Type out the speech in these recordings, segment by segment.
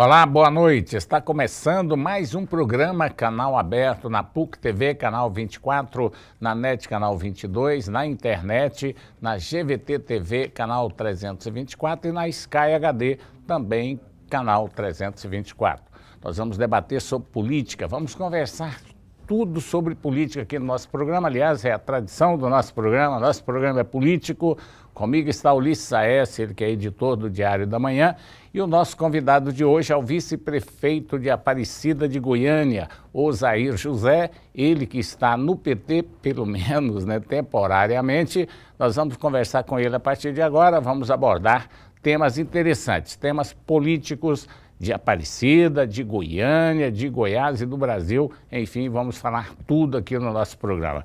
Olá, boa noite. Está começando mais um programa Canal Aberto na PUC TV, Canal 24, na NET Canal 22, na internet, na GVT TV, Canal 324 e na Sky HD, também Canal 324. Nós vamos debater sobre política, vamos conversar tudo sobre política aqui no nosso programa. Aliás, é a tradição do nosso programa é político. Comigo está Ulisses Aécio, ele que é editor do Diário da Manhã, e o nosso convidado de hoje é o vice-prefeito de Aparecida de Goiânia, Osair José, ele que está no PT, pelo menos, né, temporariamente. Nós vamos conversar com ele a partir de agora, vamos abordar temas interessantes, temas políticos de Aparecida, de Goiânia, de Goiás e do Brasil, enfim, vamos falar tudo aqui no nosso programa.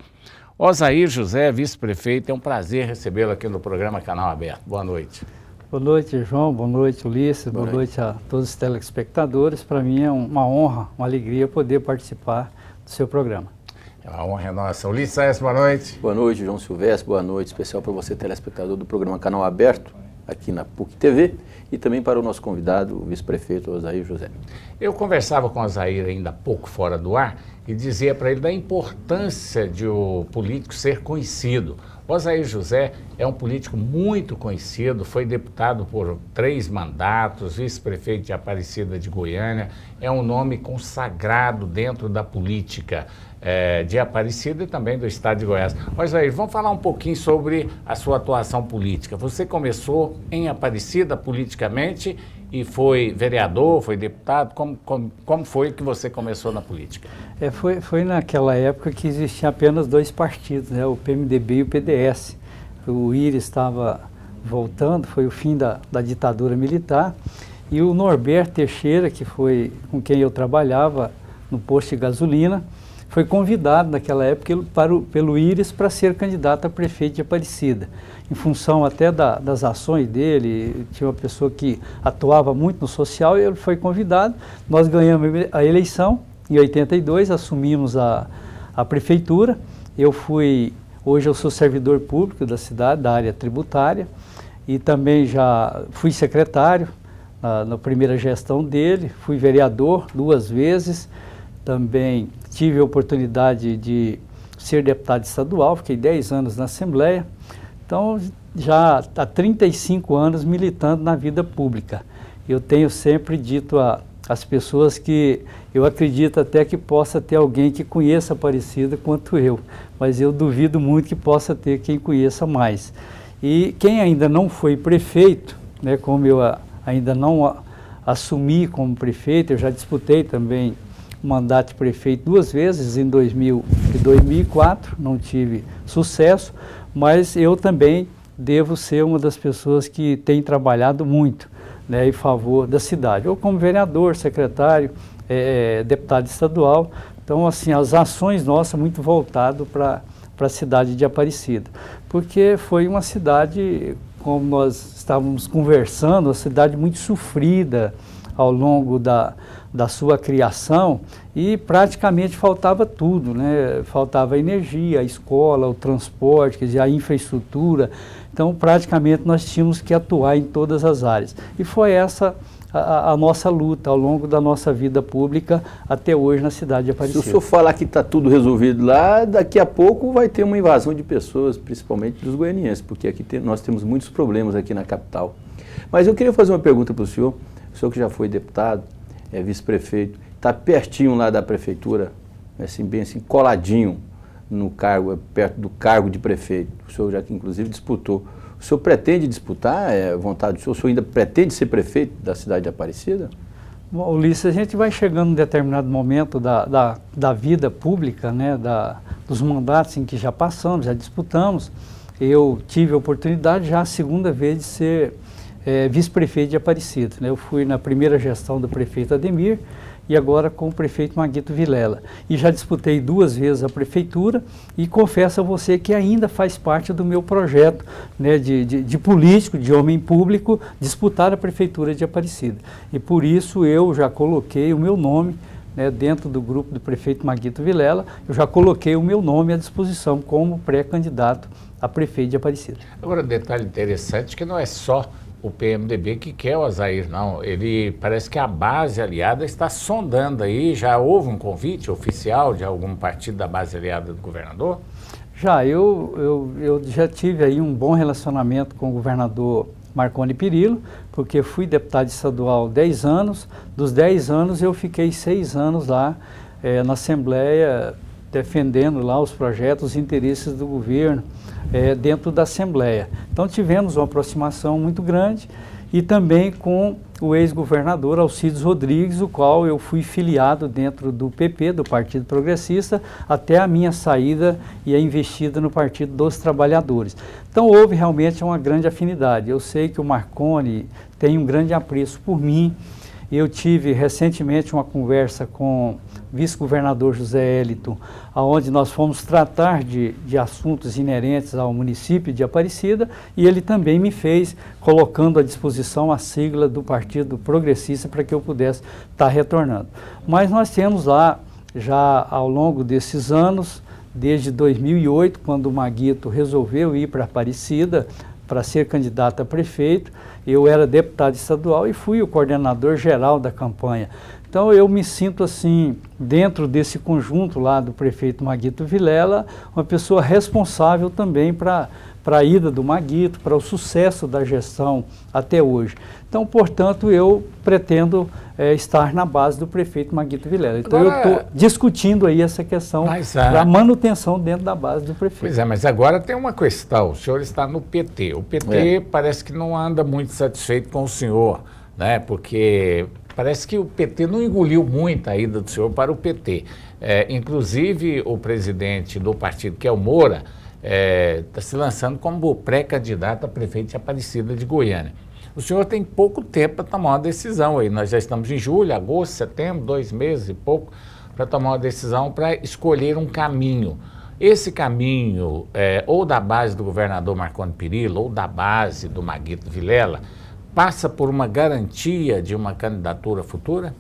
Osair José, vice-prefeito, é um prazer recebê-lo aqui no programa Canal Aberto. Boa noite. Boa noite, João. Boa noite, Ulisses. Boa noite a todos os telespectadores. Para mim é uma honra, uma alegria poder participar do seu programa. A honra é nossa. Ulisses Aécio, boa noite. Boa noite, João Silvestre. Boa noite, especial para você, telespectador do programa Canal Aberto, aqui na PUC TV, e também para o nosso convidado, o vice-prefeito Osair José. Eu conversava com o Osair ainda há pouco fora do ar e dizia para ele da importância de o político ser conhecido. O Osair José é um político muito conhecido, foi deputado por 3 mandatos, vice-prefeito de Aparecida de Goiânia, é um nome consagrado dentro da política de Aparecida e também do estado de Goiás. Osair, vamos falar um pouquinho sobre a sua atuação política. Você começou em Aparecida politicamente e foi vereador, foi deputado. Como foi que você começou na política? Foi naquela época que existiam apenas 2 partidos, né? O PMDB e o PDS. O Íris estava voltando, foi o fim da ditadura militar, e o Norberto Teixeira, que foi com quem eu trabalhava no posto de gasolina, foi convidado naquela época pelo Íris para ser candidato a prefeito de Aparecida. Em função até das ações dele, tinha uma pessoa que atuava muito no social e ele foi convidado. Nós ganhamos a eleição em 82, assumimos a prefeitura. Hoje eu sou servidor público da cidade, da área tributária, e também já fui secretário na primeira gestão dele, fui vereador 2 vezes, também tive a oportunidade de ser deputado estadual, fiquei 10 anos na Assembleia, então já há 35 anos militando na vida pública. Eu tenho sempre dito às pessoas que eu acredito até que possa ter alguém que conheça Aparecida quanto eu, mas eu duvido muito que possa ter quem conheça mais. E quem ainda não foi prefeito, né, como eu ainda não assumi como prefeito, eu já disputei também o mandato de prefeito 2 vezes, em 2000 e 2004, não tive sucesso, mas eu também devo ser uma das pessoas que tem trabalhado muito, né, em favor da cidade, ou como vereador, secretário, deputado estadual. Então, assim, as ações nossas muito voltado para a cidade de Aparecida, porque foi uma cidade, como nós estávamos conversando, uma cidade muito sofrida ao longo da sua criação, e praticamente faltava tudo, né? Faltava a energia, a escola, o transporte, quer dizer, a infraestrutura. Então, praticamente, nós tínhamos que atuar em todas as áreas. E foi essa a nossa luta ao longo da nossa vida pública até hoje na cidade de Aparecida. Se o senhor falar que está tudo resolvido lá, daqui a pouco vai ter uma invasão de pessoas, principalmente dos goianienses, porque aqui nós temos muitos problemas aqui na capital. Mas eu queria fazer uma pergunta para o senhor que já foi deputado, vice-prefeito, está pertinho lá da prefeitura, assim, bem assim, coladinho no cargo, perto do cargo de prefeito. O senhor já que inclusive disputou. O senhor pretende disputar, vontade do senhor? O senhor ainda pretende ser prefeito da cidade de Aparecida? Bom, Ulisses, a gente vai chegando em determinado momento da vida pública, né, dos mandatos em que já passamos, já disputamos. Eu tive a oportunidade já a 2ª vez de ser vice-prefeito de Aparecida, né? Eu fui na primeira gestão do prefeito Ademir e agora com o prefeito Maguito Vilela. E já disputei 2 vezes a prefeitura e confesso a você que ainda faz parte do meu projeto, né, de político, de homem público, disputar a prefeitura de Aparecida. E por isso eu já coloquei o meu nome, né, dentro do grupo do prefeito Maguito Vilela, eu já coloquei o meu nome à disposição como pré-candidato a prefeito de Aparecida. Agora, um detalhe interessante que não é só o PMDB que quer o Azair, não. Ele parece que a base aliada está sondando aí. Já houve um convite oficial de algum partido da base aliada do governador? Já, eu já tive aí um bom relacionamento com o governador Marconi Perillo, porque fui deputado estadual 10 anos. Dos 10 anos eu fiquei 6 anos lá na Assembleia, defendendo lá os projetos, os interesses do governo dentro da Assembleia. Então tivemos uma aproximação muito grande e também com o ex-governador Alcides Rodrigues, o qual eu fui filiado dentro do PP, do Partido Progressista, até a minha saída e a investida no Partido dos Trabalhadores. Então houve realmente uma grande afinidade. Eu sei que o Marconi tem um grande apreço por mim. Eu tive recentemente uma conversa com o vice-governador José Hélito, onde nós fomos tratar de assuntos inerentes ao município de Aparecida, e ele também me fez, colocando à disposição a sigla do Partido Progressista para que eu pudesse estar retornando. Mas nós temos lá, já ao longo desses anos, desde 2008, quando o Maguito resolveu ir para Aparecida, para ser candidato a prefeito, eu era deputado estadual e fui o coordenador geral da campanha. Então eu me sinto assim, dentro desse conjunto lá do prefeito Maguito Vilela, uma pessoa responsável também para a ida do Maguito, para o sucesso da gestão até hoje. Então, portanto, eu pretendo estar na base do prefeito Maguito Vilela. Então eu estou discutindo aí essa questão da manutenção dentro da base do prefeito. Pois é, mas agora tem uma questão, o senhor está no PT. O PT parece que não anda muito satisfeito com o senhor, né? Porque parece que o PT não engoliu muito a ida do senhor para o PT. Inclusive, o presidente do partido, que é o Moura, está se lançando como pré-candidato a prefeito de Aparecida de Goiânia. O senhor tem pouco tempo para tomar uma decisão aí. Nós já estamos em julho, agosto, setembro, 2 meses e pouco para tomar uma decisão, para escolher um caminho. Esse caminho, ou da base do governador Marconi Perillo, ou da base do Maguito Vilela, passa por uma garantia de uma candidatura futura?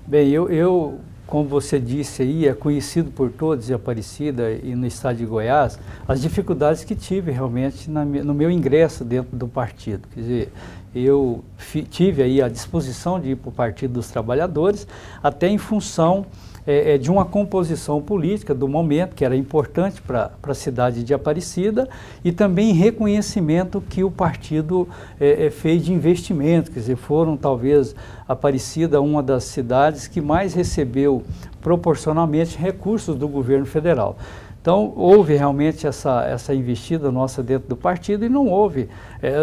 Bem, eu como você disse aí, é conhecido por todos em Aparecida e no estado de Goiás, as dificuldades que tive realmente no meu ingresso dentro do partido. Quer dizer, eu tive aí a disposição de ir para o Partido dos Trabalhadores, até em função de uma composição política do momento, que era importante para a cidade de Aparecida, e também reconhecimento que o partido fez de investimento. Quer dizer, foram talvez Aparecida uma das cidades que mais recebeu proporcionalmente recursos do governo federal. Então, houve realmente essa investida nossa dentro do partido, e não houve,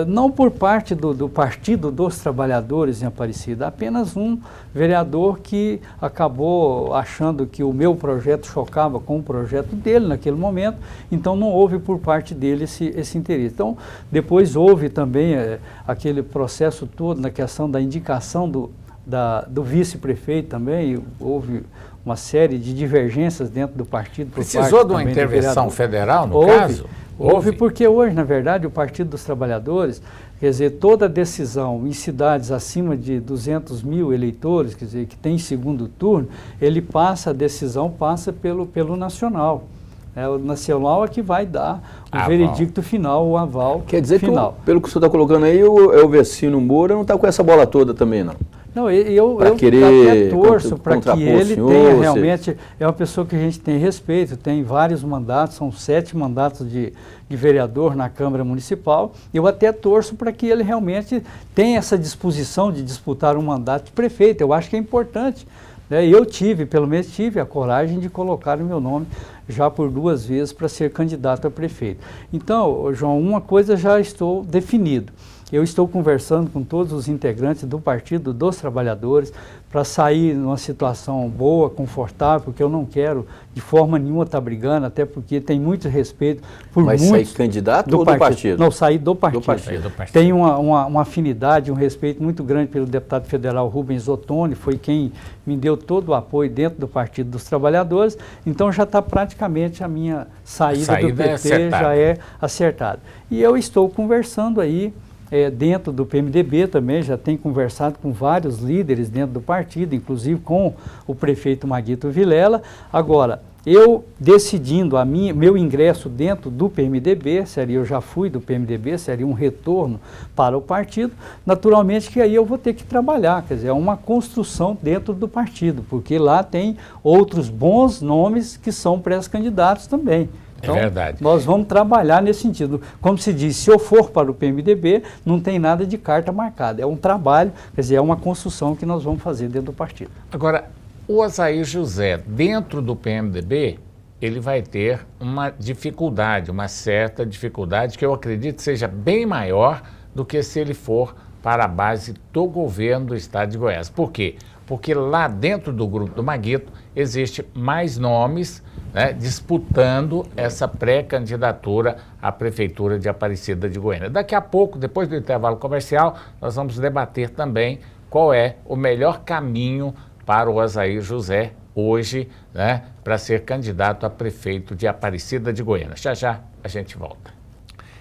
não por parte do Partido dos Trabalhadores em Aparecida, apenas um vereador que acabou achando que o meu projeto chocava com o projeto dele naquele momento, então não houve por parte dele esse interesse. Então, depois houve também aquele processo todo na questão da indicação do vice-prefeito também, houve uma série de divergências dentro do partido. Precisou de uma intervenção federal, no caso? Houve, porque hoje, na verdade, o Partido dos Trabalhadores, quer dizer, toda decisão em cidades acima de 200 mil eleitores, quer dizer, que tem segundo turno, a decisão passa pelo nacional. O nacional é que vai dar o veredicto final, o aval. Quer dizer final. Que, pelo que o senhor está colocando aí, o Elvecino Moura não está com essa bola toda também, não? Não, eu até torço para que ele tenha realmente, é uma pessoa que a gente tem respeito, tem vários mandatos, são 7 mandatos de vereador na Câmara Municipal, eu até torço para que ele realmente tenha essa disposição de disputar um mandato de prefeito, eu acho que é importante. Eu pelo menos tive a coragem de colocar o meu nome já por 2 vezes para ser candidato a prefeito. Então, João, uma coisa já estou definido. Eu estou conversando com todos os integrantes do Partido dos Trabalhadores para sair numa situação boa, confortável, porque eu não quero de forma nenhuma estar brigando, até porque tem muito respeito por muitos. Mas sair candidato ou do partido? Não, sair do partido. Tenho uma afinidade, um respeito muito grande pelo deputado federal Rubens Ottoni, foi quem me deu todo o apoio dentro do Partido dos Trabalhadores, então já está praticamente a minha saída do PT já é acertada. E eu estou conversando aí, dentro do PMDB também, já tem conversado com vários líderes dentro do partido, inclusive com o prefeito Maguito Vilela. Agora, eu decidindo meu ingresso dentro do PMDB, eu já fui do PMDB, seria um retorno para o partido, naturalmente que aí eu vou ter que trabalhar, quer dizer, é uma construção dentro do partido, porque lá tem outros bons nomes que são pré-candidatos também. Então, é verdade. Nós vamos trabalhar nesse sentido. Como se diz, se eu for para o PMDB, não tem nada de carta marcada. É um trabalho, quer dizer, é uma construção que nós vamos fazer dentro do partido. Agora, o Osair José, dentro do PMDB, ele vai ter uma dificuldade, uma certa dificuldade, que eu acredito seja bem maior do que se ele for para a base do governo do estado de Goiás. Por quê? Porque lá dentro do grupo do Maguito existe mais nomes, né, disputando essa pré-candidatura à Prefeitura de Aparecida de Goiânia. Daqui a pouco, depois do intervalo comercial, nós vamos debater também qual é o melhor caminho para o Osair José hoje, né, para ser candidato a prefeito de Aparecida de Goiânia. Já já a gente volta.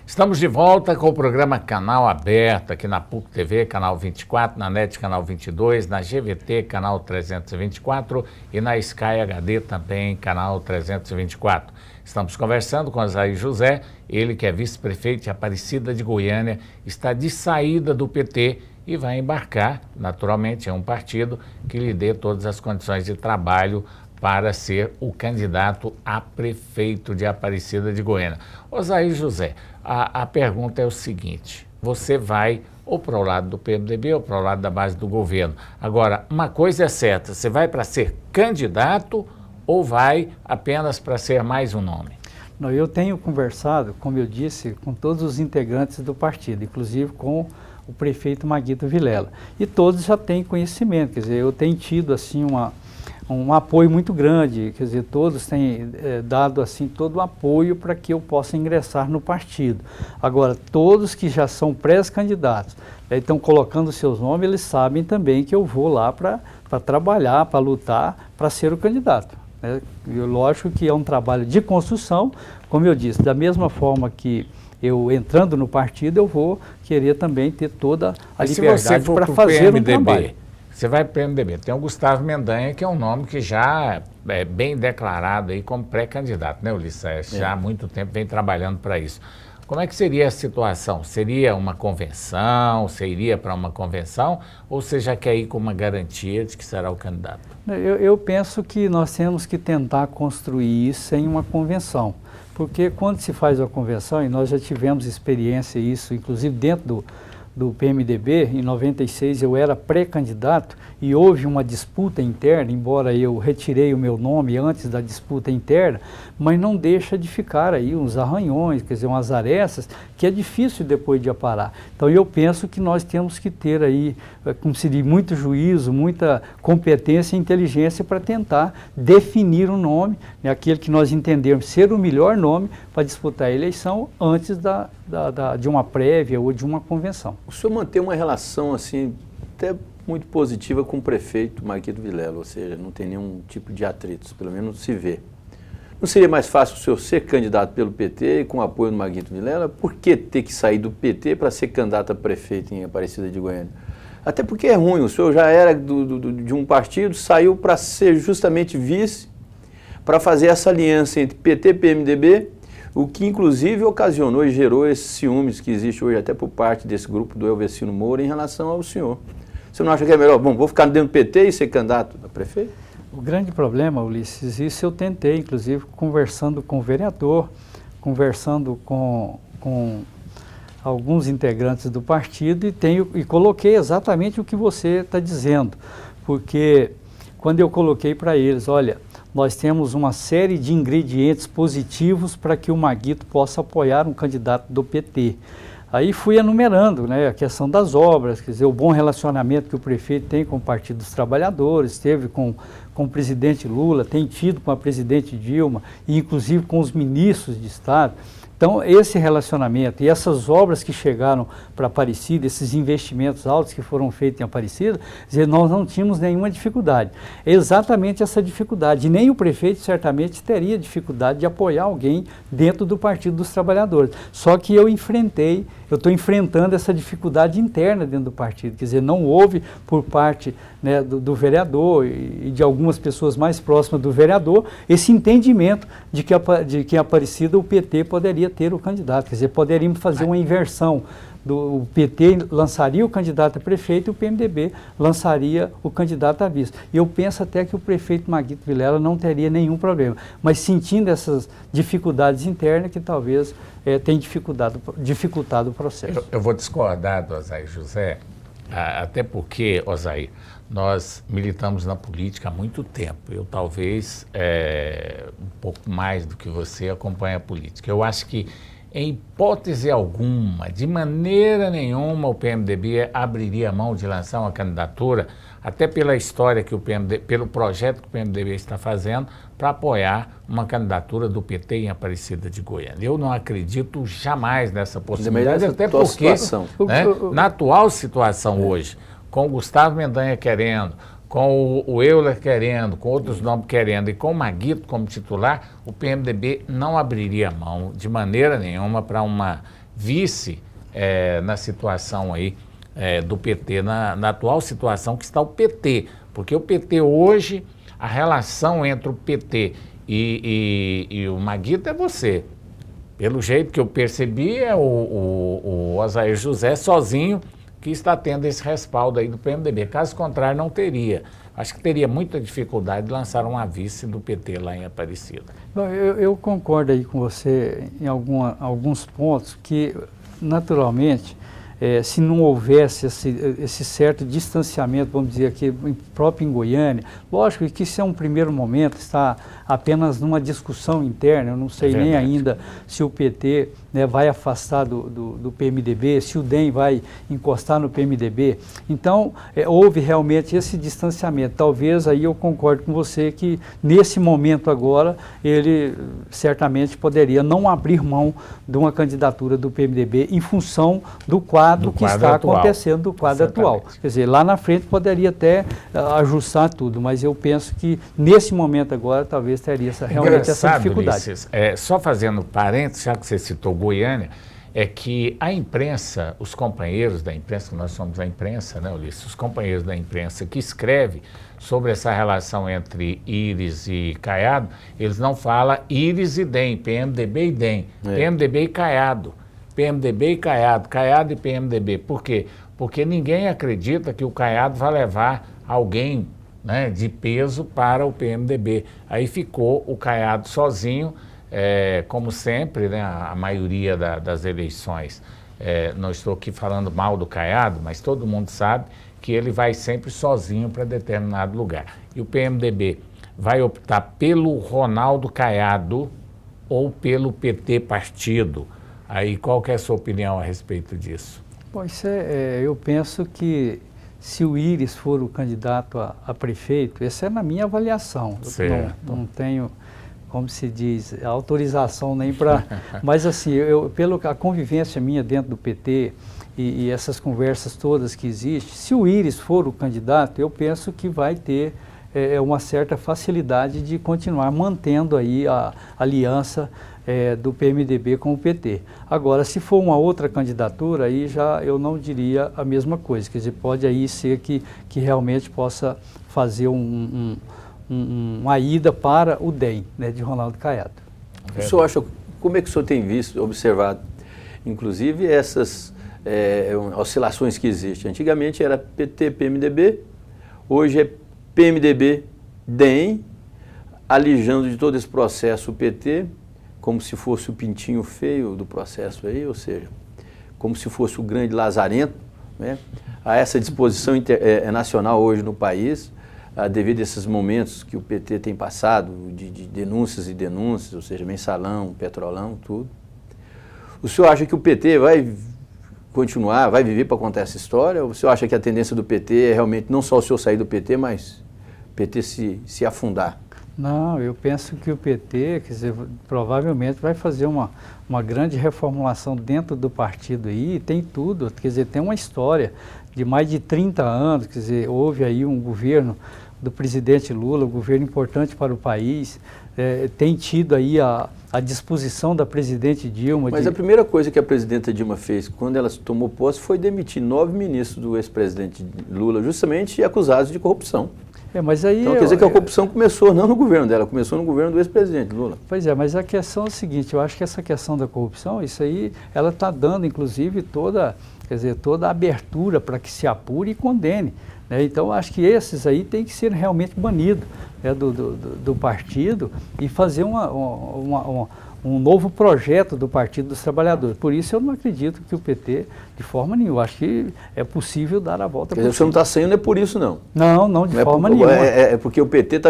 Estamos de volta com o programa Canal Aberto, aqui na PUC TV, canal 24, na NET, canal 22, na GVT, canal 324 e na Sky HD também, canal 324. Estamos conversando com Osair José, ele que é vice-prefeito de Aparecida de Goiânia, está de saída do PT e vai embarcar, naturalmente, em um partido que lhe dê todas as condições de trabalho para ser o candidato a prefeito de Aparecida de Goiânia. Osair José, a pergunta é o seguinte, você vai ou para o lado do PMDB ou para o lado da base do governo. Agora, uma coisa é certa, você vai para ser candidato ou vai apenas para ser mais um nome? Não, eu tenho conversado, como eu disse, com todos os integrantes do partido, inclusive com o prefeito Maguito Vilela. E todos já têm conhecimento, quer dizer, eu tenho tido assim um apoio muito grande, quer dizer, todos têm dado assim todo o apoio para que eu possa ingressar no partido. Agora, todos que já são pré-candidatos, estão colocando seus nomes, eles sabem também que eu vou lá para trabalhar, para lutar, para ser o candidato. Lógico que é um trabalho de construção, como eu disse, da mesma forma que eu entrando no partido, eu vou querer também ter toda a liberdade para fazer um trabalho. Você vai para o PMDB, tem o Gustavo Mendanha, que é um nome que já é bem declarado aí como pré-candidato, né, Ulisses? Já há muito tempo vem trabalhando para isso. Como é que seria a situação? Seria uma convenção? Você iria para uma convenção? Ou você já quer ir com uma garantia de que será o candidato? Eu penso que nós temos que tentar construir isso em uma convenção. Porque quando se faz a convenção, e nós já tivemos experiência isso, inclusive dentro do PMDB, em 96 eu era pré-candidato e houve uma disputa interna, embora eu retirei o meu nome antes da disputa interna, mas não deixa de ficar aí uns arranhões, quer dizer, umas arestas, que é difícil depois de aparar. Então eu penso que nós temos que ter aí, como se diz, muito juízo, muita competência e inteligência para tentar definir um nome, né, aquele que nós entendermos ser o melhor nome para disputar a eleição antes de uma prévia ou de uma convenção. O senhor mantém uma relação assim, até muito positiva com o prefeito Maguito Vilela, ou seja, não tem nenhum tipo de atritos, pelo menos se vê. Não seria mais fácil o senhor ser candidato pelo PT e com o apoio do Maguito Vilela? Por que ter que sair do PT para ser candidato a prefeito em Aparecida de Goiânia? Até porque é ruim, o senhor já era de um partido, saiu para ser justamente vice, para fazer essa aliança entre PT e PMDB, o que inclusive ocasionou e gerou esses ciúmes que existe hoje até por parte desse grupo do Elvecino Moura em relação ao senhor. Você não acha que é melhor, bom, vou ficar dentro do PT e ser candidato a prefeito? O grande problema, Ulisses, isso eu tentei, inclusive, conversando com o vereador, conversando com alguns integrantes do partido e coloquei exatamente o que você está dizendo, porque quando eu coloquei para eles, olha, nós temos uma série de ingredientes positivos para que o Maguito possa apoiar um candidato do PT. Aí fui enumerando, né, a questão das obras, quer dizer, o bom relacionamento que o prefeito tem com o Partido dos Trabalhadores, teve com o presidente Lula, tem tido com a presidente Dilma, e inclusive com os ministros de Estado. Então, esse relacionamento e essas obras que chegaram para Aparecida, esses investimentos altos que foram feitos em Aparecida, quer dizer, nós não tínhamos nenhuma dificuldade. É exatamente essa dificuldade. E nem o prefeito certamente teria dificuldade de apoiar alguém dentro do Partido dos Trabalhadores. Só que eu enfrentei eu estou enfrentando essa dificuldade interna dentro do partido. Quer dizer, não houve por parte, né, do vereador e de algumas pessoas mais próximas do vereador esse entendimento de que em Aparecida o PT poderia ter o candidato. Quer dizer, poderíamos fazer uma inversão. O PT lançaria o candidato a prefeito e o PMDB lançaria o candidato a vice. E eu penso até que o prefeito Maguito Vilela não teria nenhum problema, mas sentindo essas dificuldades internas que talvez tenha dificultado o processo. Eu vou discordar do Osair José, até porque, Osair, nós militamos na política há muito tempo. Eu talvez um pouco mais do que você acompanha a política. Eu acho que em hipótese alguma, de maneira nenhuma, o PMDB abriria mão de lançar uma candidatura, até pela história que pelo projeto que o PMDB está fazendo, para apoiar uma candidatura do PT em Aparecida de Goiânia. Eu não acredito jamais nessa possibilidade, até porque, né, na atual situação hoje, com o Gustavo Mendanha querendo, com o Euler querendo, com outros nomes querendo e com o Maguito como titular, o PMDB não abriria mão de maneira nenhuma para uma vice na situação aí do PT, na atual situação que está o PT. Porque o PT hoje, a relação entre o PT e o Maguito é você. Pelo jeito que eu percebi, é o Osair José sozinho que está tendo esse respaldo aí do PMDB. Caso contrário, não teria. Acho que teria muita dificuldade de lançar uma vice do PT lá em Aparecida. Eu concordo aí com você em alguns pontos que, naturalmente, se não houvesse esse certo distanciamento, vamos dizer aqui, próprio em Goiânia, lógico que isso é um primeiro momento, está apenas numa discussão interna, eu não sei nem ainda se o PT, né, vai afastar do PMDB, se o DEM vai encostar no PMDB. Então, houve realmente esse distanciamento. Talvez aí eu concordo com você que nesse momento agora, ele certamente poderia não abrir mão de uma candidatura do PMDB em função do quadro que está acontecendo, do quadro atual. Quer dizer, lá na frente poderia até ajustar tudo, mas eu penso que nesse momento agora talvez teria realmente essa dificuldade. Ulisses, só fazendo parênteses, já que você citou Goiânia, é que a imprensa, os companheiros da imprensa, que nós somos a imprensa, né, Ulisses, os companheiros da imprensa que escrevem sobre essa relação entre Íris e Caiado, eles não falam Íris e DEM, PMDB e DEM, PMDB e Caiado. PMDB e Caiado, Caiado e PMDB. Por quê? Porque ninguém acredita que o Caiado vai levar alguém, né, de peso para o PMDB. Aí ficou o Caiado sozinho, como sempre, né, a maioria das eleições. Não estou aqui falando mal do Caiado, mas todo mundo sabe que ele vai sempre sozinho para determinado lugar. E o PMDB vai optar pelo Ronaldo Caiado ou pelo PT partido. Aí, qual que é a sua opinião a respeito disso? Bom, eu penso que se o Íris for o candidato a prefeito, essa é na minha avaliação. Não tenho, como se diz, autorização nem para... Mas assim, pela convivência minha dentro do PT e essas conversas todas que existem, se o Íris for o candidato, eu penso que vai ter uma certa facilidade de continuar mantendo aí a aliança do PMDB com o PT. Agora, se for uma outra candidatura, aí já eu não diria a mesma coisa. Quer dizer, pode aí ser que realmente possa fazer uma ida para o DEM, né, de Ronaldo Caiado. O senhor acha, como é que o senhor tem visto, observado, inclusive essas oscilações que existem? Antigamente era PT, PMDB, hoje é PMDB, DEM, alijando de todo esse processo o PT, como se fosse o pintinho feio do processo aí, ou seja, como se fosse o grande lazarento, né? Há essa disposição nacional hoje no país, devido a esses momentos que o PT tem passado, de denúncias e denúncias, ou seja, mensalão, petrolão, tudo. O senhor acha que o PT vai continuar, vai viver para contar essa história? Ou o senhor acha que a tendência do PT é realmente não só o senhor sair do PT, mas o PT se afundar? Não, eu penso que o PT, quer dizer, provavelmente vai fazer uma grande reformulação dentro do partido aí, tem tudo, quer dizer, tem uma história de mais de 30 anos, quer dizer, houve aí um governo do presidente Lula, um governo importante para o país, tem tido aí a disposição da presidente Dilma. Mas a primeira coisa que a presidenta Dilma fez quando ela tomou posse foi demitir 9 ministros do ex-presidente Lula, justamente acusados de corrupção. Mas aí então quer dizer que a corrupção começou não no governo dela, começou no governo do ex-presidente Lula. Pois é, mas a questão é o seguinte, eu acho que essa questão da corrupção, isso aí, ela está dando inclusive toda a abertura para que se apure e condene. Então, eu acho que esses aí têm que ser realmente banidos do partido e fazer um novo projeto do Partido dos Trabalhadores. Por isso eu não acredito que o PT, de forma nenhuma, acho que é possível dar a volta por cima. Você não está saindo, não é por isso não. Não, de forma nenhuma. É porque o PT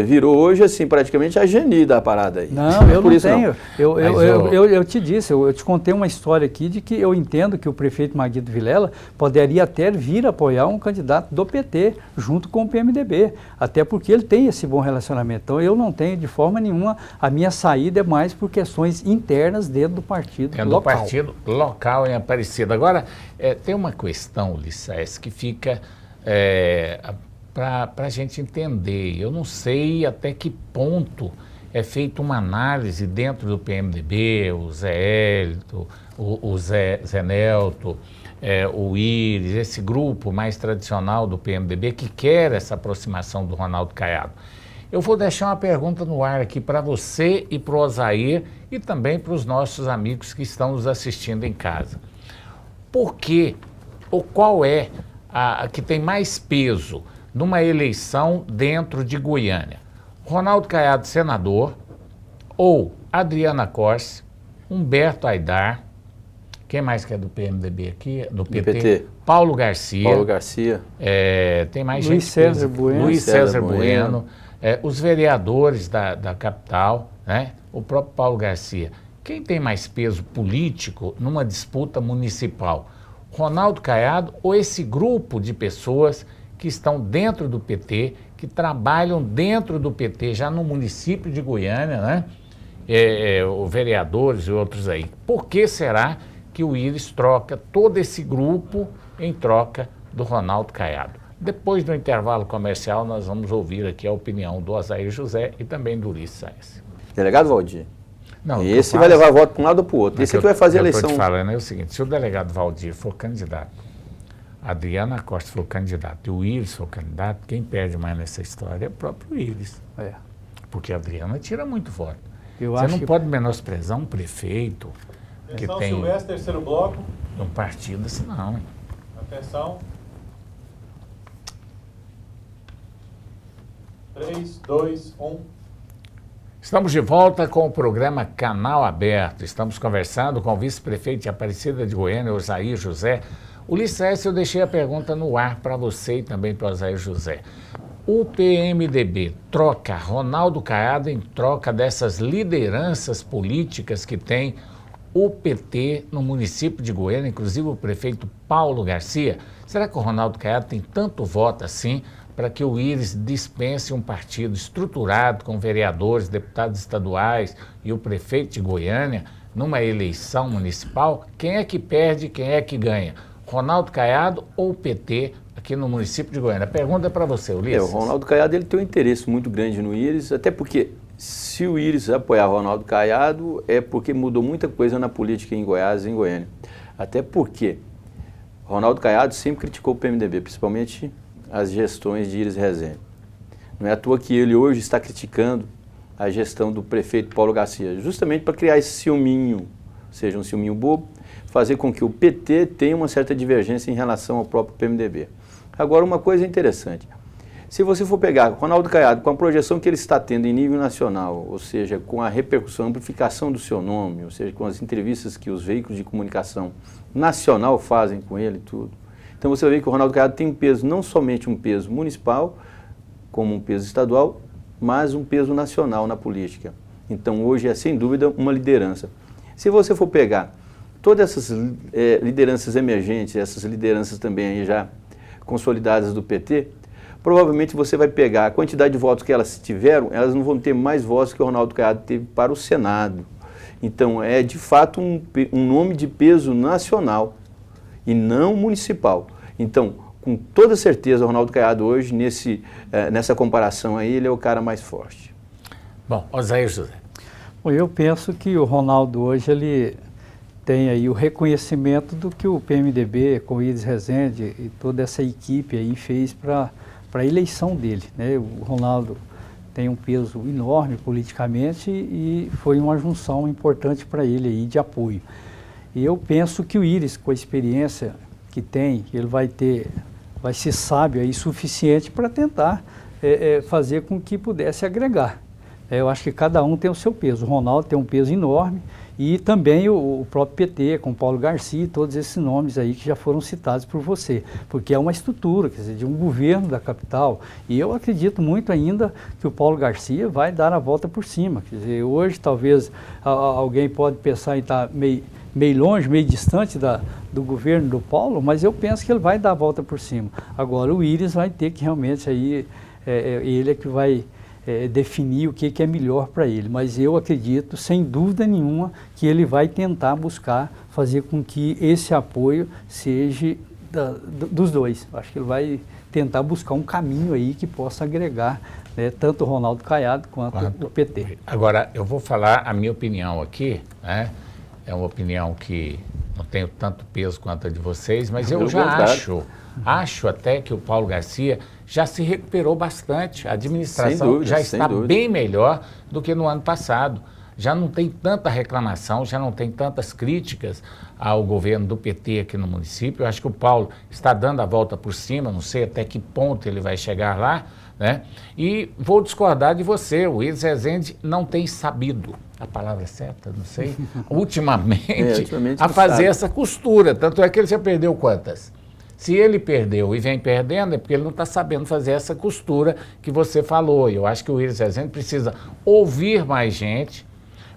virou hoje, assim, praticamente a geni da parada aí. Não, eu não tenho. Eu te disse, eu te contei uma história aqui de que eu entendo que o prefeito Maguito Vilela poderia até vir apoiar um candidato do PT, junto com o PMDB, até porque ele tem esse bom relacionamento. Então eu não tenho de forma nenhuma, a minha saída é mais por questões internas dentro do partido local. Do partido local em Aparecida. Agora, tem uma questão, Ulisses, que fica para a gente entender. Eu não sei até que ponto é feita uma análise dentro do PMDB, o Zé Hélito, o Zé Nelto, o Íris, esse grupo mais tradicional do PMDB que quer essa aproximação do Ronaldo Caiado. Eu vou deixar uma pergunta no ar aqui para você e para o Osair e também para os nossos amigos que estão nos assistindo em casa. Por que ou qual é a que tem mais peso numa eleição dentro de Goiânia? Ronaldo Caiado, senador, ou Adriana Corse, Humberto Aidar, quem mais que é do PMDB aqui? Do PT? Paulo Garcia. Tem mais Luiz gente. César Bueno. Luiz César Bueno. Os vereadores da capital, né? O próprio Paulo Garcia. Quem tem mais peso político numa disputa municipal? Ronaldo Caiado ou esse grupo de pessoas que estão dentro do PT, que trabalham dentro do PT, já no município de Goiânia, né? Os vereadores e outros aí. Por que será que o Íris troca todo esse grupo em troca do Ronaldo Caiado? Depois do intervalo comercial, nós vamos ouvir aqui a opinião do Osair José e também do Ulisses. Delegado Valdir, não, esse vai levar voto para um lado ou para o outro. Esse que vai fazer a eleição. Eu estou te falando é o seguinte, se o delegado Valdir for candidato, a Adriana Costa for candidato e o Íris for candidato, quem perde mais nessa história é o próprio Íris. Porque a Adriana tira muito voto. Você não pode menosprezar um prefeito que tem... Silvestre, terceiro bloco. Um partido assim, não. Atenção. 3, 2, 1. Estamos de volta com o programa Canal Aberto. Estamos conversando com o vice-prefeito de Aparecida de Goiânia, Osair José. Ulisses, eu deixei a pergunta no ar para você e também para o Osair José. O PMDB troca Ronaldo Caiado em troca dessas lideranças políticas que tem o PT no município de Goiânia, inclusive o prefeito Paulo Garcia? Será que o Ronaldo Caiado tem tanto voto assim para que o Íris dispense um partido estruturado com vereadores, deputados estaduais e o prefeito de Goiânia numa eleição municipal? Quem é que perde e quem é que ganha? Ronaldo Caiado ou o PT aqui no município de Goiânia? A pergunta é para você, Ulisses. O Ronaldo Caiado ele tem um interesse muito grande no Íris, até porque se o Íris apoiar o Ronaldo Caiado é porque mudou muita coisa na política em Goiás e em Goiânia. Até porque Ronaldo Caiado sempre criticou o PMDB, principalmente as gestões de Íris Rezende. Não é à toa que ele hoje está criticando a gestão do prefeito Paulo Garcia, justamente para criar esse ciúminho, ou seja, um ciúminho bobo, fazer com que o PT tenha uma certa divergência em relação ao próprio PMDB. Agora, uma coisa interessante, se você for pegar Ronaldo Caiado com a projeção que ele está tendo em nível nacional, ou seja, com a repercussão, a amplificação do seu nome, ou seja, com as entrevistas que os veículos de comunicação nacional fazem com ele e tudo, então você vai ver que o Ronaldo Caiado tem um peso, não somente um peso municipal, como um peso estadual, mas um peso nacional na política. Então hoje é sem dúvida uma liderança. Se você for pegar todas essas lideranças emergentes, essas lideranças também aí já consolidadas do PT, provavelmente você vai pegar a quantidade de votos que elas tiveram, elas não vão ter mais votos que o Ronaldo Caiado teve para o Senado. Então, é de fato um nome de peso nacional e não municipal. Então, com toda certeza, o Ronaldo Caiado hoje, nessa comparação aí, ele é o cara mais forte. Bom, Oséias José. Bom, eu penso que o Ronaldo hoje, ele tem aí o reconhecimento do que o PMDB, com o Iris Rezende e toda essa equipe aí fez para a eleição dele, né? O Ronaldo tem um peso enorme politicamente e foi uma junção importante para ele aí de apoio. E eu penso que o Iris, com a experiência que tem, ele vai ser sábio aí suficiente para tentar fazer com que pudesse agregar. Eu acho que cada um tem o seu peso. O Ronaldo tem um peso enorme e também o próprio PT, com Paulo Garcia, todos esses nomes aí que já foram citados por você, porque é uma estrutura, quer dizer, de um governo da capital. E eu acredito muito ainda que o Paulo Garcia vai dar a volta por cima. Quer dizer, hoje talvez alguém pode pensar em estar meio longe, meio distante do governo do Paulo, mas eu penso que ele vai dar a volta por cima. Agora o Iris vai ter que realmente aí, ele é que vai definir o que é melhor para ele, mas eu acredito, sem dúvida nenhuma, que ele vai tentar buscar fazer com que esse apoio seja dos dois. Acho que ele vai tentar buscar um caminho aí que possa agregar, né, tanto o Ronaldo Caiado quanto o PT. Agora, eu vou falar a minha opinião aqui, né? É uma opinião que não tenho tanto peso quanto a de vocês, mas eu já acho até que o Paulo Garcia já se recuperou bastante. A administração já está bem melhor do que no ano passado. Já não tem tanta reclamação, já não tem tantas críticas ao governo do PT aqui no município. Eu acho que o Paulo está dando a volta por cima, não sei até que ponto ele vai chegar lá, né? E vou discordar de você, o Iris Rezende não tem sabido, a palavra certa, não sei, ultimamente a fazer essa costura. Tanto é que ele já perdeu quantas? Se ele perdeu e vem perdendo, é porque ele não está sabendo fazer essa costura que você falou. Eu acho que o Iris Rezende precisa ouvir mais gente,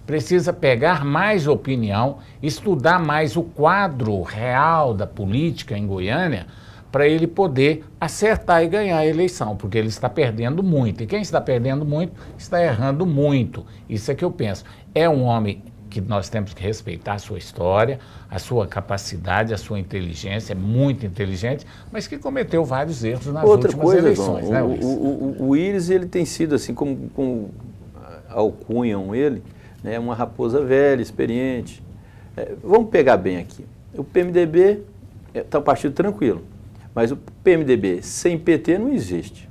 precisa pegar mais opinião, estudar mais o quadro real da política em Goiânia, para ele poder acertar e ganhar a eleição, porque ele está perdendo muito. E quem está perdendo muito, está errando muito. Isso é que eu penso. É um homem que nós temos que respeitar a sua história, a sua capacidade, a sua inteligência, é muito inteligente, mas que cometeu vários erros nas últimas eleições. Né, o Iris, ele tem sido assim, como alcunham ele, né, uma raposa velha, experiente. Vamos pegar bem aqui. O PMDB está um partido tranquilo, mas o PMDB sem PT não existe.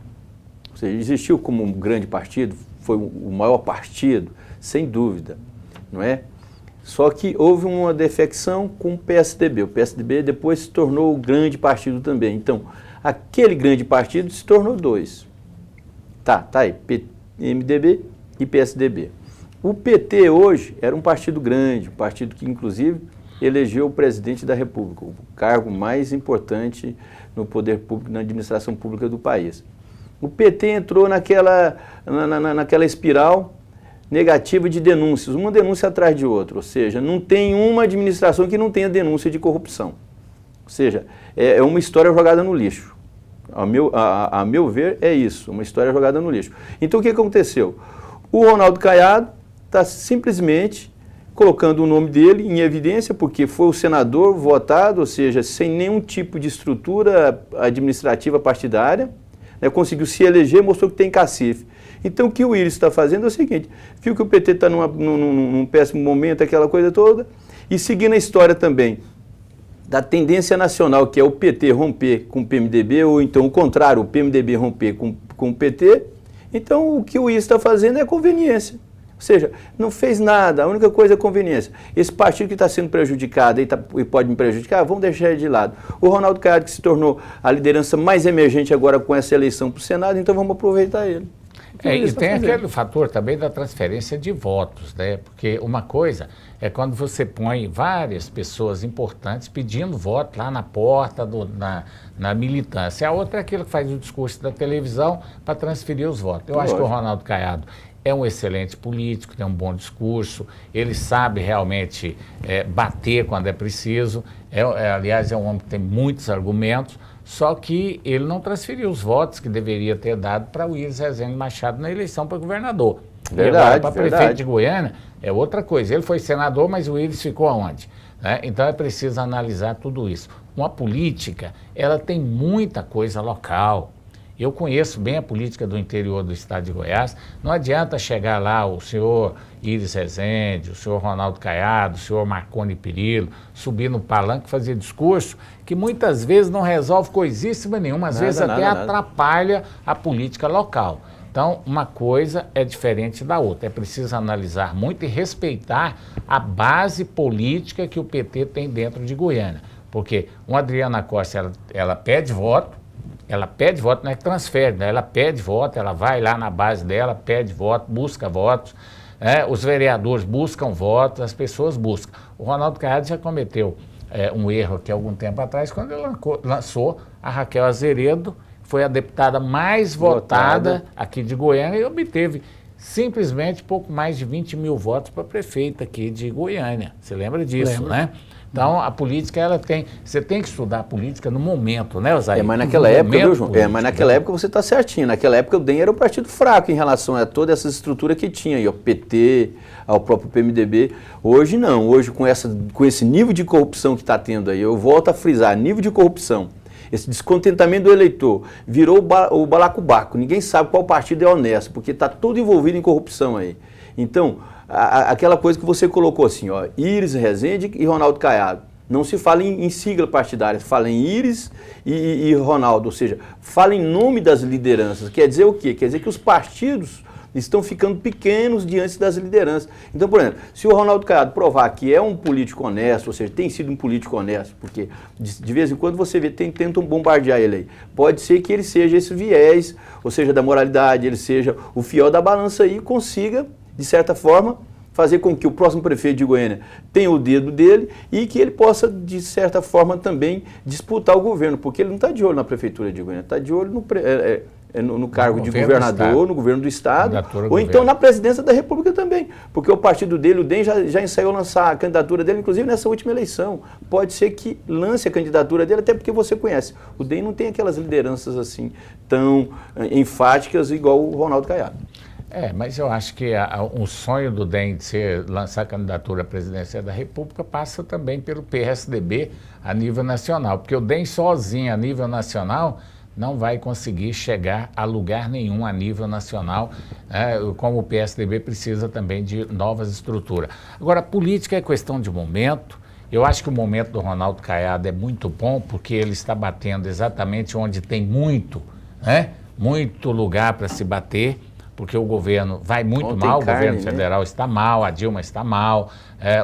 Ou seja, existiu como um grande partido, foi o maior partido, sem dúvida, não é? Só que houve uma defecção com o PSDB. O PSDB depois se tornou o grande partido também. Então, aquele grande partido se tornou dois. Tá aí, PMDB e PSDB. O PT hoje era um partido grande, um partido que inclusive elegeu o presidente da República, o cargo mais importante no poder público, na administração pública do país. O PT entrou naquela espiral negativa de denúncias, uma denúncia atrás de outra, ou seja, não tem uma administração que não tenha denúncia de corrupção. Ou seja, é uma história jogada no lixo. A meu ver, é isso, uma história jogada no lixo. Então, o que aconteceu? O Ronaldo Caiado está simplesmente colocando o nome dele em evidência, porque foi o senador votado, ou seja, sem nenhum tipo de estrutura administrativa partidária, né, conseguiu se eleger, mostrou que tem cacife. Então, o que o Iris está fazendo é o seguinte, viu que o PT está num péssimo momento, aquela coisa toda, e seguindo a história também da tendência nacional, que é o PT romper com o PMDB, ou então o contrário, o PMDB romper com o PT, então o que o Iris está fazendo é conveniência. Ou seja, não fez nada, a única coisa é conveniência. Esse partido que está sendo prejudicado e pode me prejudicar, vamos deixar ele de lado. O Ronaldo Caiado, que se tornou a liderança mais emergente agora com essa eleição para o Senado, então vamos aproveitar ele. E tem aquele fator também da transferência de votos, né? Porque uma coisa é quando você põe várias pessoas importantes pedindo voto lá na porta, na militância. A outra é aquele que faz o discurso da televisão para transferir os votos. Eu acho que o Ronaldo Caiado é um excelente político, tem um bom discurso, ele sabe realmente bater quando é preciso, aliás, é um homem que tem muitos argumentos, Só que ele não transferiu os votos que deveria ter dado para o Íris Rezende Machado na eleição para governador. Verdade, para prefeito de Goiânia é outra coisa. Ele foi senador, mas o Íris ficou aonde? Né? Então é preciso analisar tudo isso. Uma política, ela tem muita coisa local. Eu conheço bem a política do interior do estado de Goiás. Não adianta chegar lá o senhor Íris Rezende, o senhor Ronaldo Caiado, o senhor Marconi Perillo, subir no palanque e fazer discurso que muitas vezes não resolve coisíssima nenhuma, às vezes até atrapalha a política local. Então, uma coisa é diferente da outra. É preciso analisar muito e respeitar a base política que o PT tem dentro de Goiânia. Porque uma Adriana Costa, ela pede voto, não é que transfere, né? Ela pede voto, ela vai lá na base dela, pede voto, busca votos, os vereadores buscam votos, as pessoas buscam. O Ronaldo Caiado já cometeu um erro aqui há algum tempo atrás, quando ele lançou a Raquel Azeredo, foi a deputada mais votada aqui de Goiânia e obteve simplesmente pouco mais de 20 mil votos para prefeita aqui de Goiânia. Você lembra disso, né? Então, a política, você tem que estudar a política no momento, né, Osair? Mas naquela época, viu, João? Mas naquela época você está certinho. Naquela época o DEM era um partido fraco em relação a toda essa estrutura que tinha, aí, ao PT, ao próprio PMDB. Hoje não, hoje com esse nível de corrupção que está tendo aí, eu volto a frisar, nível de corrupção, esse descontentamento do eleitor, virou o balacobaco, ninguém sabe qual partido é honesto, porque está tudo envolvido em corrupção aí. Então, aquela coisa que você colocou assim, ó, Íris Rezende e Ronaldo Caiado. Não se fala em sigla partidária, se fala em Íris e Ronaldo, ou seja, fala em nome das lideranças. Quer dizer o quê? Quer dizer que os partidos estão ficando pequenos diante das lideranças. Então, por exemplo, se o Ronaldo Caiado provar que é um político honesto, ou seja, tem sido um político honesto, porque de vez em quando você vê, tentam bombardear ele aí. Pode ser que ele seja esse viés, ou seja, da moralidade, ele seja o fiel da balança aí e consiga, de certa forma, fazer com que o próximo prefeito de Goiânia tenha o dedo dele e que ele possa, de certa forma, também disputar o governo, porque ele não está de olho na prefeitura de Goiânia, está de olho no cargo de governador, no governo do estado, ou então na presidência da República também, porque o partido dele, o DEM, já ensaiou lançar a candidatura dele, inclusive nessa última eleição. Pode ser que lance a candidatura dele, até porque você conhece. O DEM não tem aquelas lideranças assim tão enfáticas igual o Ronaldo Caiado. Mas eu acho que o sonho do DEM de lançar a candidatura à presidência da República passa também pelo PSDB a nível nacional, porque o DEM sozinho a nível nacional não vai conseguir chegar a lugar nenhum a nível nacional, como o PSDB precisa também de novas estruturas. Agora, política é questão de momento. Eu acho que o momento do Ronaldo Caiado é muito bom, porque ele está batendo exatamente onde tem muito lugar para se bater, porque o governo vai muito mal, o governo federal está mal, a Dilma está mal,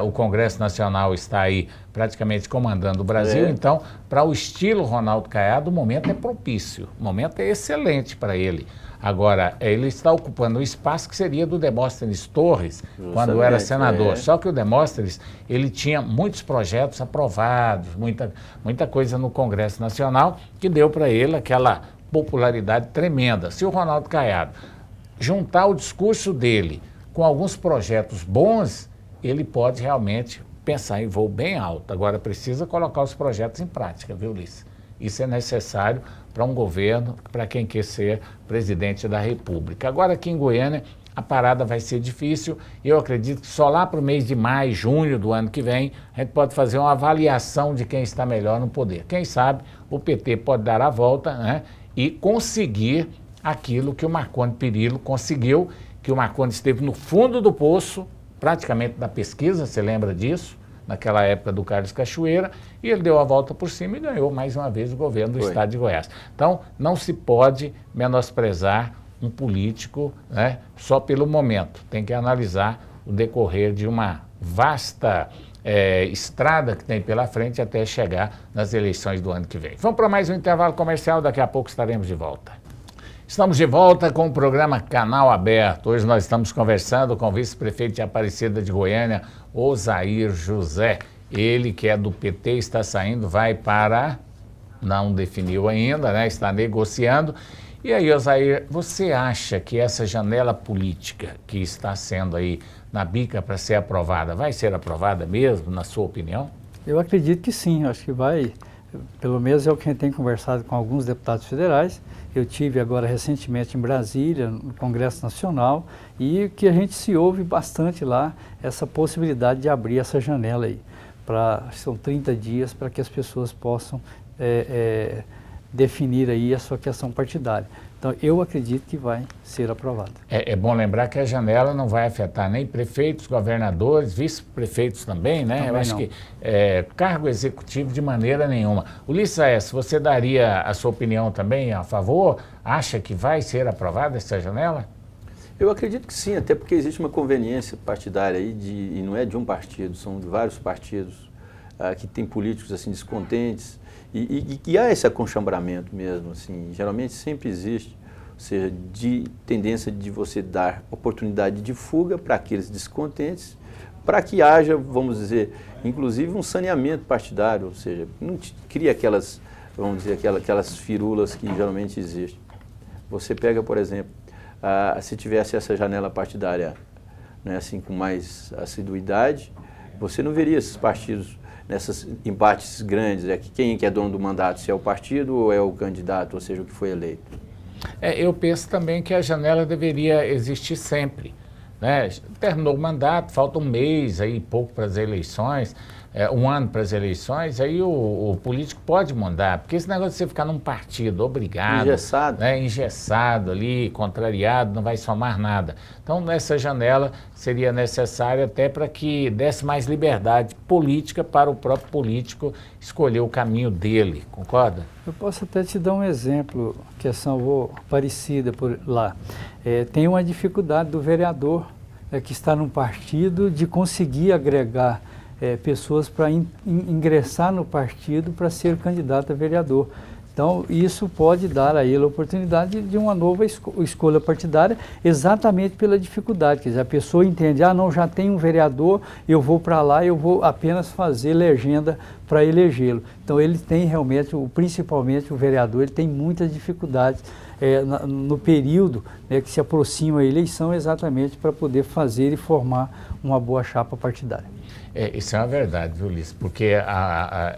o Congresso Nacional está aí praticamente comandando o Brasil. Então, para o estilo Ronaldo Caiado, o momento é propício, o momento é excelente para ele. Agora, ele está ocupando o espaço que seria do Demóstenes Torres, quando era senador. Só que o Demóstenes, ele tinha muitos projetos aprovados, muita coisa no Congresso Nacional, que deu para ele aquela popularidade tremenda. Se o Ronaldo Caiado juntar o discurso dele com alguns projetos bons, ele pode realmente pensar em voo bem alto. Agora, precisa colocar os projetos em prática, viu, Ulisses? Isso é necessário para um governo, para quem quer ser presidente da República. Agora, aqui em Goiânia, a parada vai ser difícil. Eu acredito que só lá para o mês de maio, junho do ano que vem, a gente pode fazer uma avaliação de quem está melhor no poder. Quem sabe o PT pode dar a volta, e conseguir aquilo que o Marconi Perillo conseguiu, que o Marconi esteve no fundo do poço, praticamente da pesquisa, você lembra disso? Naquela época do Carlos Cachoeira, e ele deu a volta por cima e ganhou mais uma vez o governo do estado de Goiás. Então, não se pode menosprezar um político só pelo momento. Tem que analisar o decorrer de uma vasta estrada que tem pela frente até chegar nas eleições do ano que vem. Vamos para mais um intervalo comercial, daqui a pouco estaremos de volta. Estamos de volta com o programa Canal Aberto. Hoje nós estamos conversando com o vice-prefeito de Aparecida de Goiânia, Osair José. Ele, que é do PT, está saindo, vai para... Não definiu ainda, está negociando. E aí, Osair, você acha que essa janela política que está sendo aí na bica para ser aprovada, vai ser aprovada mesmo, na sua opinião? Eu acredito que sim, acho que vai pelo menos é o que a gente tem conversado com alguns deputados federais. Eu tive agora recentemente em Brasília, no Congresso Nacional, e que a gente se ouve bastante lá essa possibilidade de abrir essa janela aí. São 30 dias para que as pessoas possam definir aí a sua questão partidária. Então, eu acredito que vai ser aprovada. É bom lembrar que a janela não vai afetar nem prefeitos, governadores, vice-prefeitos também, né? Também eu acho não. que cargo executivo de maneira nenhuma. Ulisses Aécio, você daria a sua opinião também a favor? Acha que vai ser aprovada essa janela? Eu acredito que sim, até porque existe uma conveniência partidária aí, e não é de um partido, são de vários partidos que tem políticos assim descontentes, e há esse aconchambramento mesmo, assim, geralmente sempre existe, ou seja, de tendência de você dar oportunidade de fuga para aqueles descontentes, para que haja, vamos dizer, inclusive um saneamento partidário, ou seja, não cria aquelas, vamos dizer, aquelas firulas que geralmente existem. Você pega, por exemplo, se tivesse essa janela partidária, né, assim, com mais assiduidade, você não veria esses partidos nesses embates grandes, quem é dono do mandato, se é o partido ou é o candidato, ou seja, o que foi eleito. Eu penso também que a janela deveria existir sempre, né? Terminou o mandato, falta um mês, aí pouco para as eleições, um ano para as eleições, aí o político pode mandar, porque esse negócio de você ficar num partido obrigado, engessado, né, engessado ali, contrariado, não vai somar nada. Então, nessa janela seria necessário até para que desse mais liberdade política para o próprio político escolher o caminho dele, concorda? Eu posso até te dar um exemplo, questão parecida por lá. Tem uma dificuldade do vereador que está num partido de conseguir agregar pessoas para ingressar no partido para ser candidato a vereador. Então, isso pode dar a ele a oportunidade de uma nova escolha partidária, exatamente pela dificuldade. Quer dizer, a pessoa entende, não, já tem um vereador, eu vou para lá, eu vou apenas fazer legenda para elegê-lo. Então, ele tem realmente, principalmente o vereador, ele tem muitas dificuldades no período que se aproxima a eleição, exatamente para poder fazer e formar uma boa chapa partidária. Isso é uma verdade, viu, Ulisses? Porque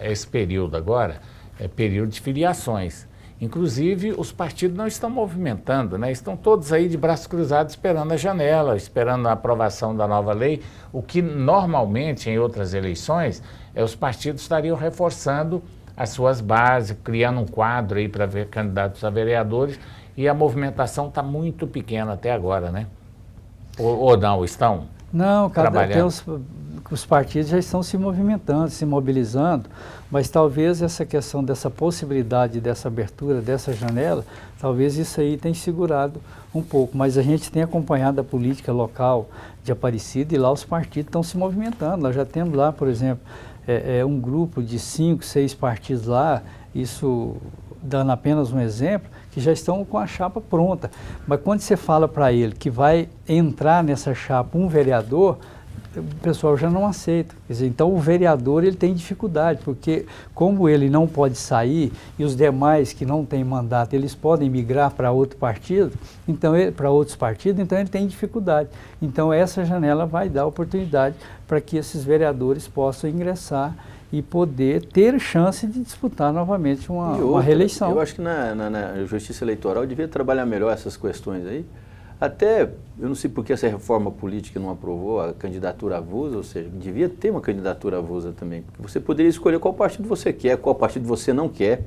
esse período agora é período de filiações. Inclusive, os partidos não estão movimentando, né? Estão todos aí de braços cruzados esperando a janela, esperando a aprovação da nova lei, o que normalmente em outras eleições os partidos estariam reforçando as suas bases, criando um quadro aí para ver candidatos a vereadores, e a movimentação está muito pequena até agora, né? Ou não, estão? Não, os partidos já estão se movimentando, se mobilizando, mas talvez essa questão dessa possibilidade, dessa abertura, dessa janela, talvez isso aí tenha segurado um pouco. Mas a gente tem acompanhado a política local de Aparecida e lá os partidos estão se movimentando. Nós já temos lá, por exemplo, um grupo de 5, 6 partidos lá, isso dando apenas um exemplo, que já estão com a chapa pronta. Mas quando você fala para ele que vai entrar nessa chapa um vereador, o pessoal já não aceita. Quer dizer, então o vereador ele tem dificuldade, porque como ele não pode sair e os demais que não têm mandato, eles podem migrar para outro partido, então para outros partidos, então ele tem dificuldade. Então essa janela vai dar oportunidade para que esses vereadores possam ingressar e poder ter chance de disputar novamente uma reeleição. Eu acho que na Justiça Eleitoral devia trabalhar melhor essas questões aí. Até, eu não sei por que essa reforma política não aprovou a candidatura avulsa, ou seja, devia ter uma candidatura avulsa também, porque você poderia escolher qual partido você quer, qual partido você não quer,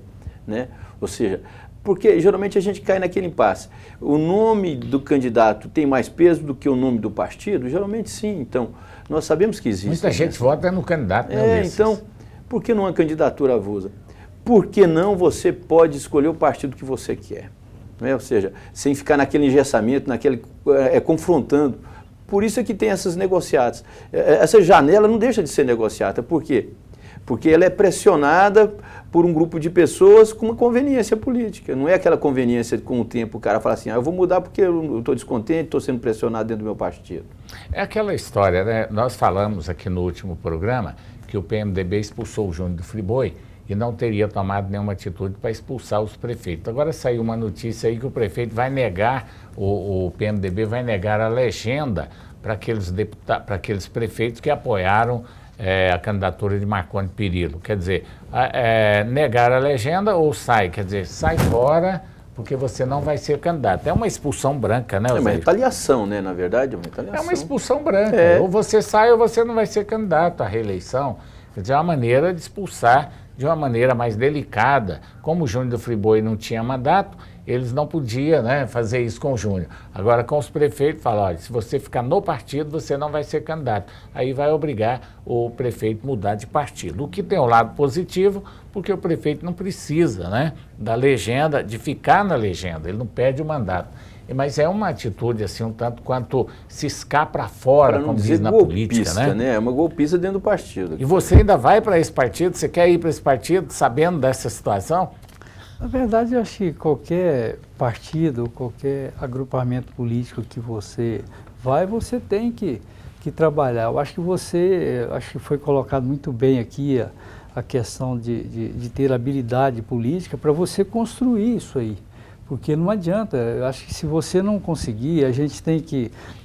né? Ou seja, porque geralmente a gente cai naquele impasse. O nome do candidato tem mais peso do que o nome do partido? Geralmente sim, então, nós sabemos que existe. Muita gente vota no candidato, né, Ulisses? Então, por que não uma candidatura avulsa? Por que não você pode escolher o partido que você quer? Né? Ou seja, sem ficar naquele engessamento, confrontando. Por isso é que tem essas negociatas. Essa janela não deixa de ser negociada. Por quê? Porque ela é pressionada por um grupo de pessoas com uma conveniência política. Não é aquela conveniência com o tempo o cara fala assim, eu vou mudar porque eu estou descontente, estou sendo pressionado dentro do meu partido. É aquela história, né? Nós falamos aqui no último programa que o PMDB expulsou o Júnior do Friboi e não teria tomado nenhuma atitude para expulsar os prefeitos. Agora saiu uma notícia aí que o prefeito vai negar, o PMDB vai negar a legenda para aqueles prefeitos que apoiaram a candidatura de Marconi Perillo. Quer dizer, negar a legenda ou sai? Quer dizer, sai fora porque você não vai ser candidato. É uma expulsão branca, né, É uma Osair? retaliação, né? Na verdade, é uma retaliação. É uma expulsão branca. É. Ou você sai ou você não vai ser candidato à reeleição. Quer dizer, é uma maneira de expulsar de uma maneira mais delicada. Como o Júnior do Friboi não tinha mandato, eles não podiam, né, fazer isso com o Júnior. Agora, com os prefeitos, falam, olha, se você ficar no partido, você não vai ser candidato. Aí vai obrigar o prefeito a mudar de partido. O que tem um lado positivo, porque o prefeito não precisa, né, da legenda, de ficar na legenda, ele não perde o mandato. Mas é uma atitude, assim, um tanto quanto ciscar para fora, como diz na política, né? É uma golpista dentro do partido. E você ainda vai para esse partido? Você quer ir para esse partido sabendo dessa situação? Na verdade, eu acho que qualquer partido, qualquer agrupamento político que você vai, você tem que trabalhar. Eu acho que foi colocado muito bem aqui a questão de ter habilidade política para você construir isso aí. Porque não adianta, eu acho que se você não conseguir,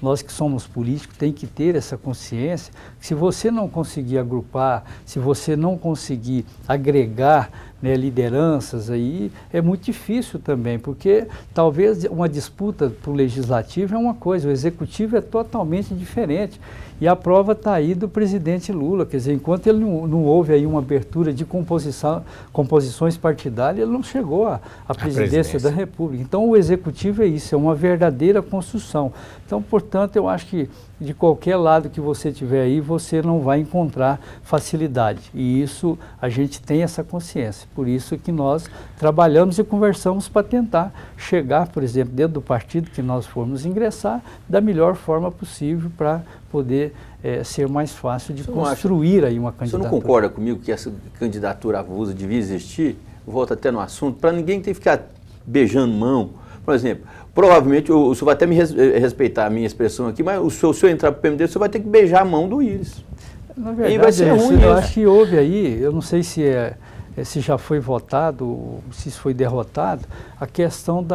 nós que somos políticos, tem que ter essa consciência, que se você não conseguir agrupar, se você não conseguir agregar, né, lideranças aí, é muito difícil também, porque talvez uma disputa para o legislativo é uma coisa, o executivo é totalmente diferente. E a prova está aí do presidente Lula, quer dizer, enquanto ele não houve aí uma abertura de composições partidárias, ele não chegou à presidência da República. Então o executivo é isso, é uma verdadeira construção. Então, portanto, eu acho que de qualquer lado que você tiver aí, você não vai encontrar facilidade. E isso, a gente tem essa consciência. Por isso que nós trabalhamos e conversamos para tentar chegar, por exemplo, dentro do partido que nós formos ingressar, da melhor forma possível para poder ser mais fácil de construir aí uma candidatura. Você não concorda comigo que essa candidatura avulsa devia existir? Eu volto até no assunto, para ninguém ter que ficar beijando mão. Por exemplo, provavelmente, o senhor vai até me respeitar a minha expressão aqui, mas se o senhor entrar para o PMDB, o senhor vai ter que beijar a mão do Íris. Na verdade, e vai ser ruim, eu acho que houve aí, eu não sei se já foi votado, se isso foi derrotado, a questão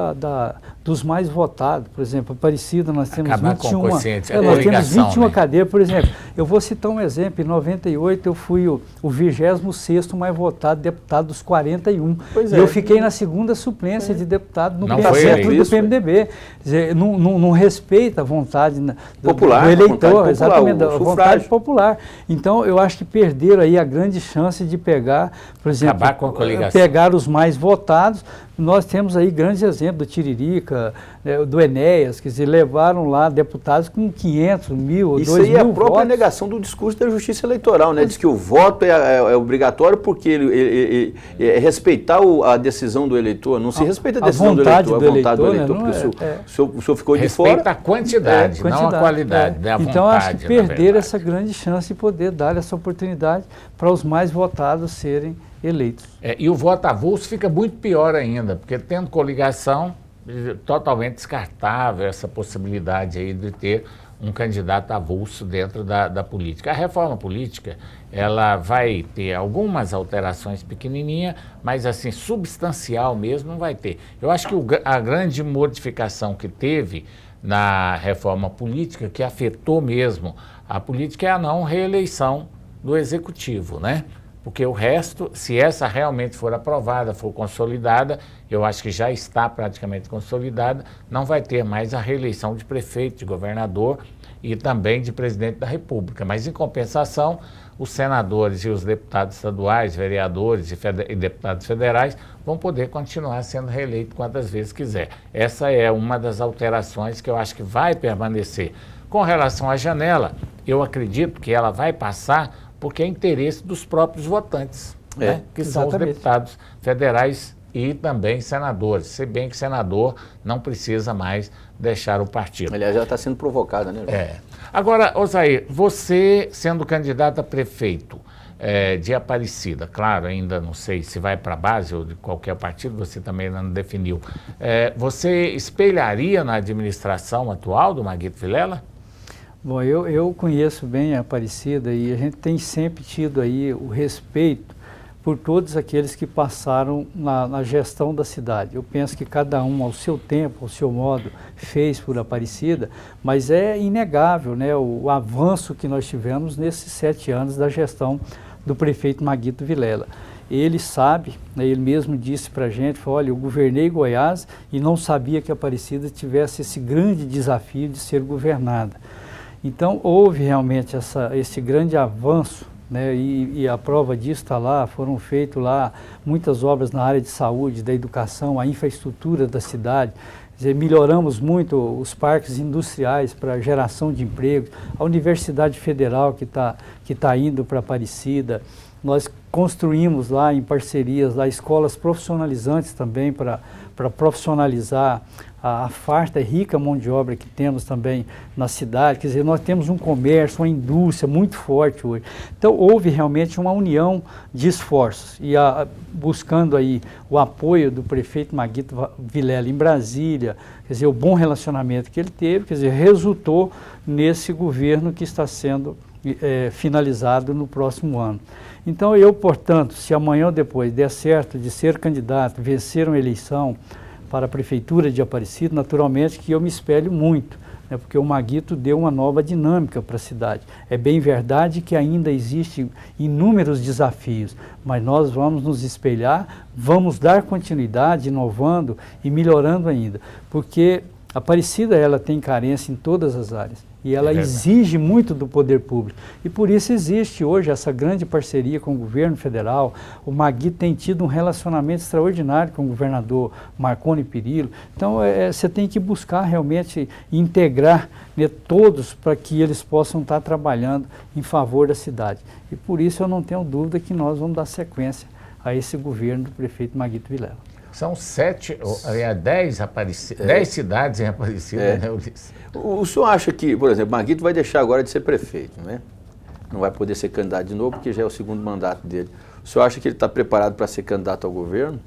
dos mais votados. Por exemplo, Aparecida, nós temos 21 cadeiras. Por exemplo, eu vou citar um exemplo, em 98 eu fui o 26º mais votado deputado dos 41. E eu fiquei na segunda suplência de deputado no centro do PMDB. Quer dizer, não respeita a vontade do eleitor, exatamente, a vontade popular. Então, eu acho que perderam aí a grande chance de pegar, por exemplo, acabar com a coligação. Pegar os mais votados. Nós temos aí grandes exemplos do Tiririca, do Enéas, quer dizer, levaram lá deputados com 500, 1.000, 2.000 votos. Isso aí é a própria negação do discurso da justiça eleitoral, né? Diz que o voto é obrigatório porque ele é respeitar a decisão do eleitor. Não se respeita a decisão do eleitor, a vontade do eleitor. Porque o senhor ficou de fora. Respeita a quantidade, não a qualidade, né? A vontade, então, acho que perderam essa grande chance de poder dar essa oportunidade para os mais votados serem eleitos. E o voto avulso fica muito pior ainda, porque tendo coligação, totalmente descartável essa possibilidade aí de ter um candidato avulso dentro da política. A reforma política, ela vai ter algumas alterações pequenininhas, mas assim, substancial mesmo não vai ter. Eu acho que a grande modificação que teve na reforma política, que afetou mesmo a política, é a não reeleição do executivo, né? Porque o resto, se essa realmente for aprovada, for consolidada, eu acho que já está praticamente consolidada, não vai ter mais a reeleição de prefeito, de governador e também de presidente da República. Mas, em compensação, os senadores e os deputados estaduais, vereadores e deputados federais vão poder continuar sendo reeleitos quantas vezes quiser. Essa é uma das alterações que eu acho que vai permanecer. Com relação à janela, eu acredito que ela vai passar porque é interesse dos próprios votantes, né? Que são os deputados federais e também senadores, se bem que senador não precisa mais deixar o partido. Aliás, já está sendo provocada, né? Agora, Osair, você sendo candidato a prefeito de Aparecida, claro, ainda não sei se vai para a base ou de qualquer partido, você também ainda não definiu, você espelharia na administração atual do Maguito Vilela? Bom, eu conheço bem a Aparecida e a gente tem sempre tido aí o respeito por todos aqueles que passaram na gestão da cidade. Eu penso que cada um, ao seu tempo, ao seu modo, fez por Aparecida, mas é inegável, né, o avanço que nós tivemos nesses 7 anos da gestão do prefeito Maguito Vilela. Ele sabe, né, ele mesmo disse para a gente, falou, olha, eu governei Goiás e não sabia que Aparecida tivesse esse grande desafio de ser governada. Então, houve realmente esse grande avanço, né, e a prova disso está lá, foram feitas lá muitas obras na área de saúde, da educação, a infraestrutura da cidade. Quer dizer, melhoramos muito os parques industriais para geração de empregos, a Universidade Federal que tá indo para Aparecida. Nós construímos lá em parcerias lá, escolas profissionalizantes também para profissionalizar a farta e rica mão de obra que temos também na cidade. Quer dizer, nós temos um comércio, uma indústria muito forte hoje. Então, houve realmente uma união de esforços. E buscando aí o apoio do prefeito Maguito Vilela em Brasília, quer dizer, o bom relacionamento que ele teve, quer dizer, resultou nesse governo que está sendo finalizado no próximo ano. Então, eu, portanto, se amanhã ou depois der certo de ser candidato, vencer uma eleição para a Prefeitura de Aparecida, naturalmente que eu me espelho muito, né, porque o Maguito deu uma nova dinâmica para a cidade. É bem verdade que ainda existem inúmeros desafios, mas nós vamos nos espelhar, vamos dar continuidade, inovando e melhorando ainda, porque Aparecida ela tem carência em todas as áreas. E ela exige muito do poder público. E por isso existe hoje essa grande parceria com o governo federal. O Maguito tem tido um relacionamento extraordinário com o governador Marconi Perillo. Então, você tem que buscar realmente integrar, né, todos para que eles possam estar trabalhando em favor da cidade. E por isso eu não tenho dúvida que nós vamos dar sequência a esse governo do prefeito Maguito Vilela. São 10 cidades em Aparecida, né, Ulisses? O senhor acha que, por exemplo, Maguito vai deixar agora de ser prefeito, né? Não vai poder ser candidato de novo, porque já é o 2º mandato dele. O senhor acha que ele está preparado para ser candidato ao governo?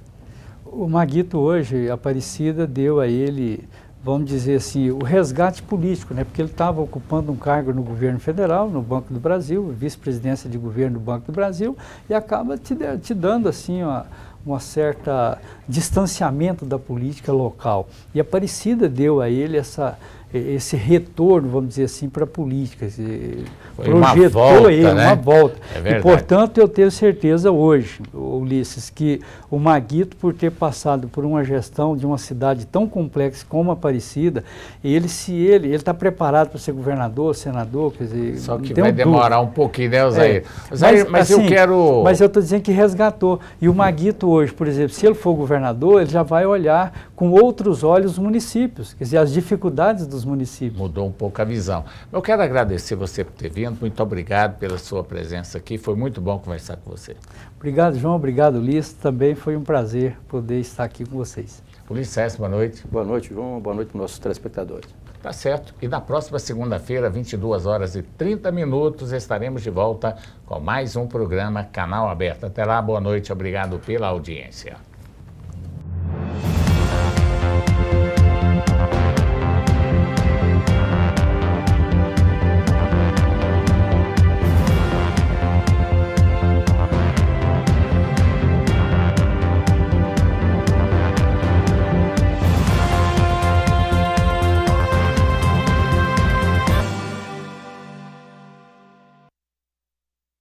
O Maguito hoje, Aparecida, deu a ele, vamos dizer assim, o resgate político, né? Porque ele estava ocupando um cargo no governo federal, no Banco do Brasil, vice-presidência de governo do Banco do Brasil, e acaba te dando assim uma certa distanciamento da política local. E Aparecida deu a ele esse retorno, vamos dizer assim, para a política. Projetou ele, né? Uma volta. E, portanto, eu tenho certeza hoje, Ulisses, que o Maguito, por ter passado por uma gestão de uma cidade tão complexa como Aparecida, ele está preparado para ser governador, senador, quer dizer... Só que vai demorar um pouquinho, né, Osair? Mas assim, eu quero... Mas eu estou dizendo que resgatou. E o Maguito hoje, por exemplo, se ele for governador, ele já vai olhar com outros olhos os municípios, quer dizer, as dificuldades dos municípios. Mudou um pouco a visão. Eu quero agradecer você por ter vindo, muito obrigado pela sua presença aqui, foi muito bom conversar com você. Obrigado, João, obrigado, Ulisses, também foi um prazer poder estar aqui com vocês. Ulisses, boa noite. Boa noite, João, boa noite para os nossos telespectadores. Tá certo, e na próxima segunda-feira, 22h30, estaremos de volta com mais um programa Canal Aberto. Até lá, boa noite, obrigado pela audiência.